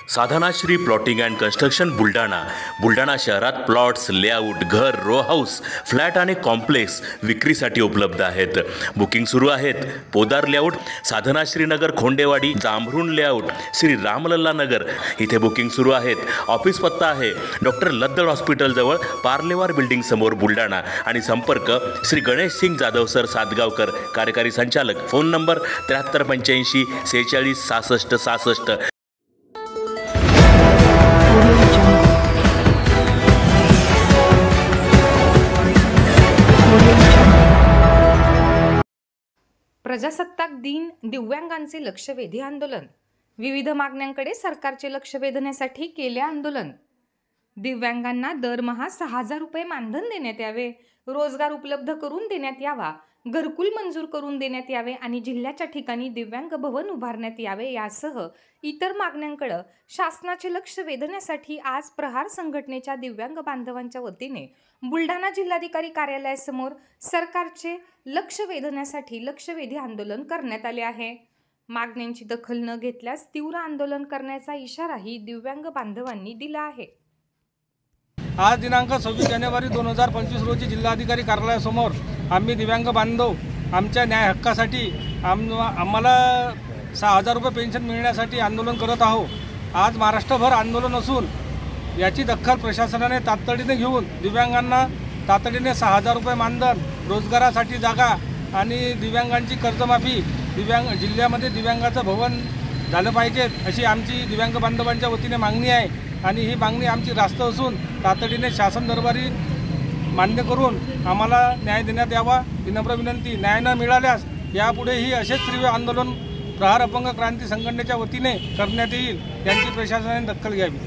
Sadhanashri plotting and construction Buldhana शहरात plots, layout, घर, row house, flat आणि कॉम्प्लेक्स विक्रीसाठी उपलब्ध आहेत. बुकिंग सुरू आहेत. पोदार लेआउट, साधनाश्री नगर, खोंडेवाडी, जांभरुण लेआउट, श्री रामलल्ला नगर इथे बुकिंग सुरू आहेत. ऑफिस पत्ता आहे डॉक्टर लद्दड हॉस्पिटल जवळ, पार्लेवार बिल्डिंग समोर, बुलढाणा. आणि संपर्क श्री गणेश सिंग जाधव सर सातगावकर, कार्यकारी संचालक. Phone number 7385 46 66 66. प्रजासत्ताक दिन दिव्यांगांचे लक्षवेधी आंदोलन. विविध मागण्यांकडे सरकारचे लक्ष वेधण्यासाठी केले आंदोलन. दिव्यांगांना दरमहा 6,000 रुपये मानधन देण्यात यावे, रोजगार उपलब्ध करून देण्यात यावा, घरकुल मंजूर करून देण्यात यावे आणि जिल्ह्याच्या ठिकाणी दिव्यांग भवन उभारण्यात यावे यासह इतर मागण्यांकडे शासनाचे लक्ष वेधण्यासाठी आज प्रहार संघटनेच्या दिव्यांग बांधवांच्या वतीने बुलढाणा जिल्हाधिकारी कार्यालयासमोर सरकारचे लक्ष वेधण्यासाठी लक्षवेधी आंदोलन करण्यात आले आहे. मागण्यांची दखल न घेतल्यास तीव्र आंदोलन करण्याचा इशाराही दिव्यांग बांधवांनी दिला आहे. आज दिनांक 26 जानेवारी 2025 रोजी जिल्हाधिकारी कार्यालयासमोर आम्ही दिव्यांग बांधव आमच्या न्याय हक्कासाठी आम्हाला 6,000 रुपये पेन्शन मिळण्यासाठी आंदोलन करत आहोत. आज महाराष्ट्रभर आंदोलन असून याची दखल प्रशासनाने तातडीने घेऊन दिव्यांगांना तातडीने 6,000 रुपये मानधन, रोजगारासाठी जागा आणि दिव्यांगांची कर्जमाफी, जिल्ह्यामध्ये दिव्यांगाचं भवन झालं पाहिजेत अशी आमची दिव्यांग बांधवांच्या वतीने मागणी आहे. आणि ही मागणी आमची रास्त असून तातडीने शासन दरबारी मान्य करून आम्हाला न्याय देण्यात यावा विनम्र विनंती. न्याय न मिळाल्यास यापुढेही असेच तीव्र आंदोलन प्रहार अपंग क्रांती संघटनेच्या वतीने करण्यात येईल, यांची प्रशासनाने दखल घ्यावी.